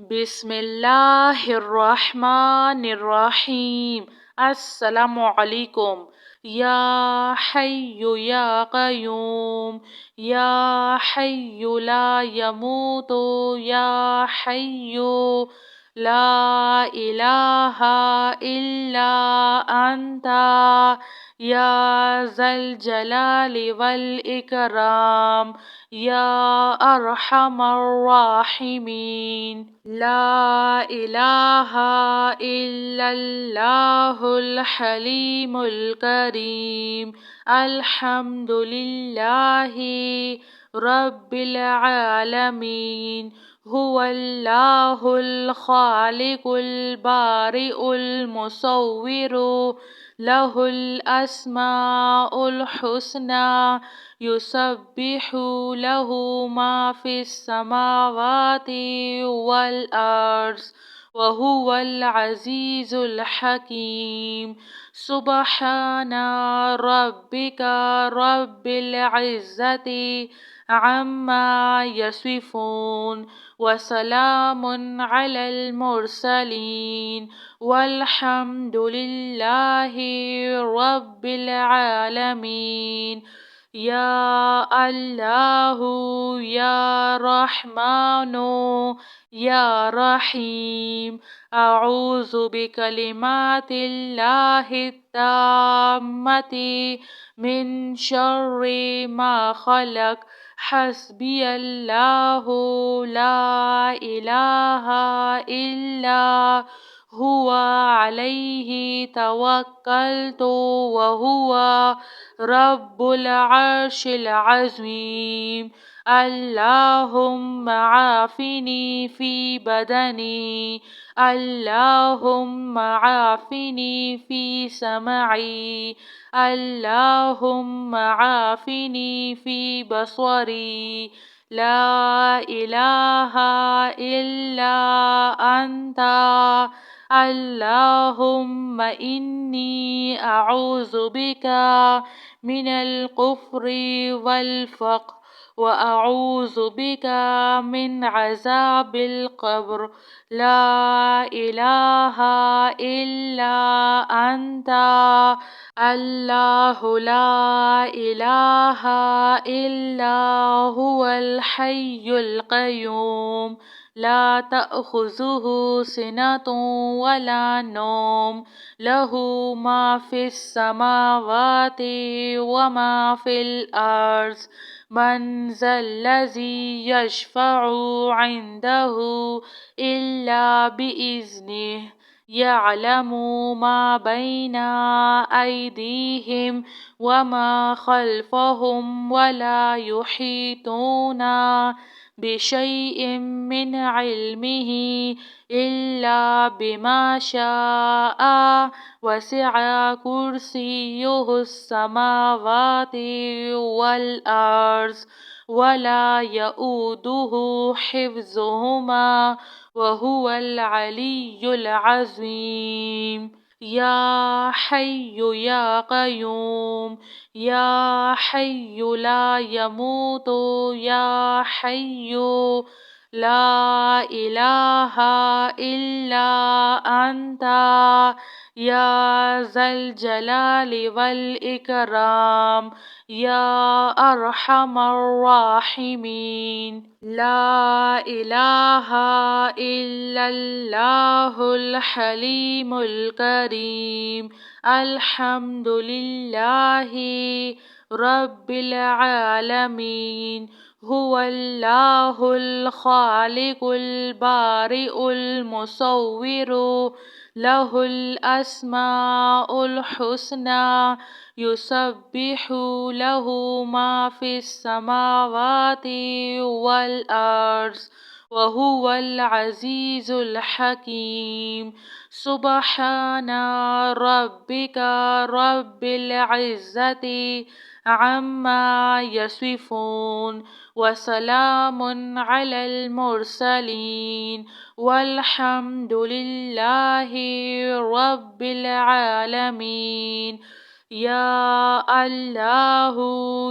بسم اللہ الرحمن الرحیم۔ السلام علیکم۔ یا حی یا قیوم، یا حی لا یموت، یا حی لا الہ الا انت، یا ذا الجلال والاکرام، یا ارحم الراحمین۔ لا الہ الا اللہ الحلیم الکریم۔ الحمد للہ رب العالمین۔ هو اللہ الخالق البارئ المصور، لہ الاسماء الحسنى، یسبح لہ ما فی السماوات والارض، وہو العزیز الحکیم۔ سبحان ربک رب العزة عما یصفون، وسلام علی المرسلین، والحمد للہ رب العالمین۔ یا اللہ یا رحمن یا رحیم، اعوذ بکلمات اللہ التامۃ من شر ما خلق، حسبی اللہ لا الہ الا هو علیہ توکلت وہو رب العرش العظیم۔ اللہم عافنی فی بدنی، اللہم عافنی فی سمعی، اللہم عافنی فی بصری، لا الہ الا انت، اللہم انی اعوذ بک من الکفر والفقر، واعوذ بک من عذاب القبر، لا الہ الا انت، اللہ لا الہ الا هو الحی القیوم، لا تأخذہ سنۃ ولا نوم، لہ ما فی السماوات وما فی الارض، من ذا الذی یشفع عندہ الا بإذنہ، یعلم ما بین ایدیہم وما خلفہم، ولا یحیطون بشیء من علمہ الا بما شاء، وسع کرسیہ السماوات والارض، ولا یؤودہ حفظہما، وہو العلی العظیم۔ یا حی یا قیوم، یا حی لا یموت، یا حی لا الہ الا انت، یا ذا الجلال والاکرام، یا ارحم الراحمین۔ لا الہ الا اللہ الحلیم الکریم۔ الحمد للہ رب العالمین۔ هو اللہ الخالق البارئ المصور، لہ الاسماء الحسنى، یسبح لہ ما فی السماوات والارض، وہو العزیز الحکیم۔ سبحان ربک رب العزة عما یصفون، وسلام علی المرسلین، والحمد للہ رب العالمین۔ یا اللہ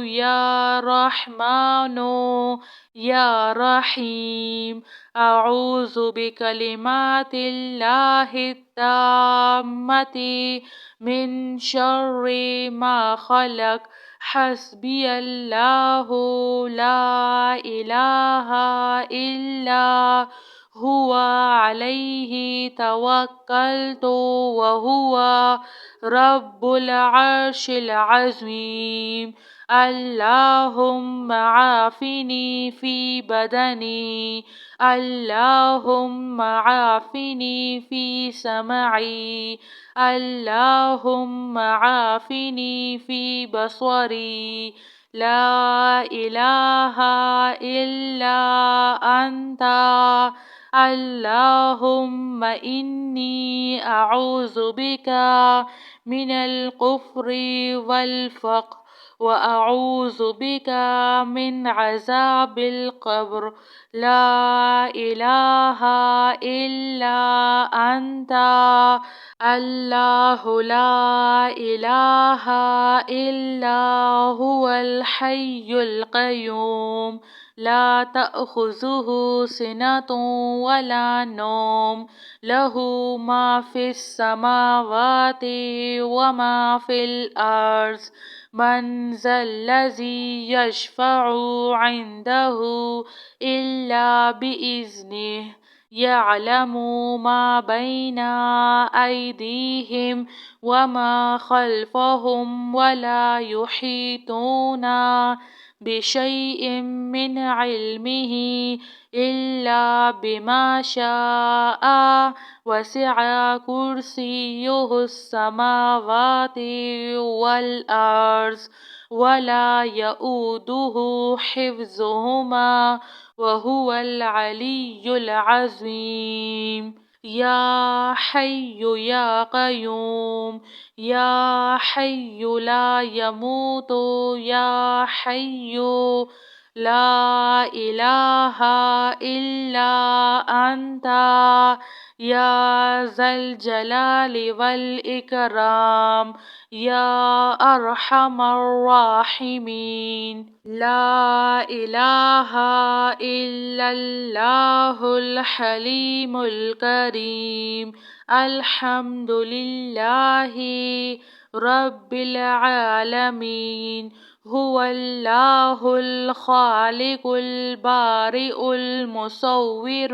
یا رحمن یا رحیم، اعوذ بکلمات اللہ التامۃ من شر ما خلق، حسبی اللہ لا الہ الا هو علیہ توکلت وهو رب العرش العظیم۔ اللہم عافنی فی بدنی، اللہم عافنی فی سمعی، اللہم عافنی فی بصری، لا الہ الا انت، اللہم انی اعوذ بک من الکفر والفقر، وأعوذ بك من عذاب القبر، لا إله إلا أنت، الله لا إله إلا هو الحي القيوم، لا تأخذه سنة ولا نوم، له ما في السماوات وما في الأرض، من ذا الذي يشفع عنده إلا بإذنه، يعلم ما بين أيديهم وما خلفهم، ولا يحيطون بشيء من علمه إلا بما شاء، وسع كرسيه السماوات والأرض، ولا يؤوده حفظهما وهو العلي العظيم۔ یا حی یا قیوم، یا حی لا يموت، یا حی لا الہ الا انت، یا ذا الجلال والاکرام، یا ارحم الراحمین، لا الہ الا اللہ الحلیم الکریم، الحمد للہ رب العالمین، هو اللہ الخالق البارئ المصور،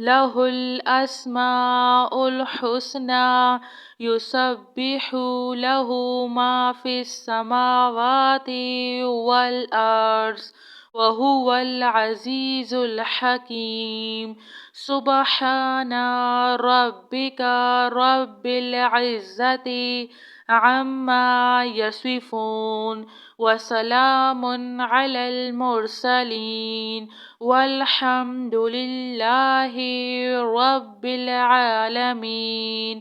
له الاسماء الحسنى، يسبح له ما في السماوات والأرض، وهو العزيز الحكيم، سبحان ربك رب العزة عما يصفون، وسلام على المرسلين، والحمد لله رب العالمين۔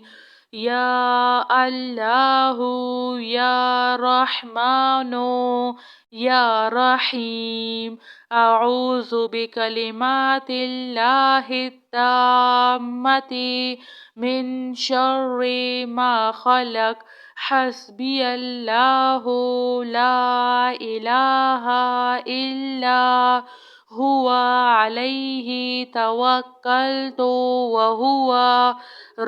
یا اللہ یا رحمن یا رحیم، اعوذ بکلمات اللہ التامۃ من شر ما خلق، حسبی اللہ لا الہ الا هو علیہ توکلت وهو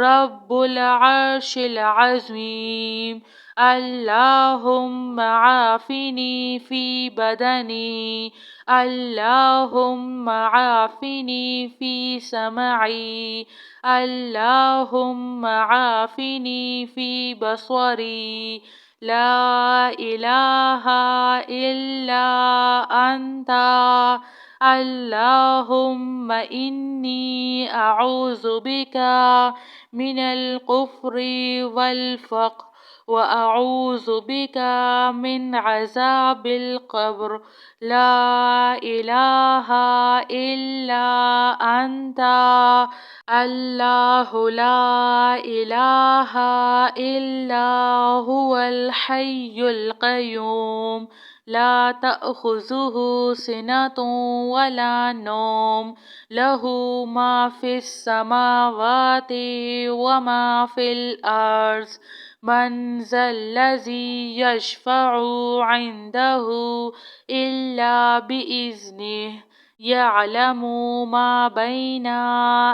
رب العرش العظیم۔ اللہم عافنی فی بدنی، اللہم عافنی فی سمعی، اللہم عافنی فی بصری، لا الہ الا انت، اللہم انی اعوذ بک من الکفر والفقر، وأعوذ بك من عذاب القبر، لا إله إلا أنت، الله لا إله إلا هو الحي القيوم، لا تأخذه سنة ولا نوم، له ما في السماوات وما في الأرض، من ذا الذي يشفع عنده إلا بإذنه يعلم ما بين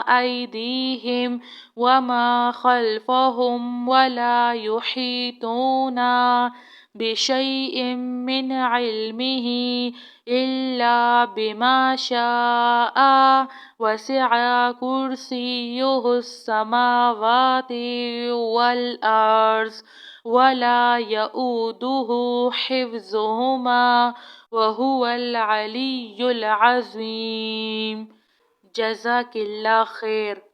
أيديهم وما خلفهم ولا يحيطون بشيء من علمه إلا بما شاء وسع كرسيه السماوات والأرض ولا يؤوده حفظهما وهو العلي العظيم. جزاك اللہ خیر.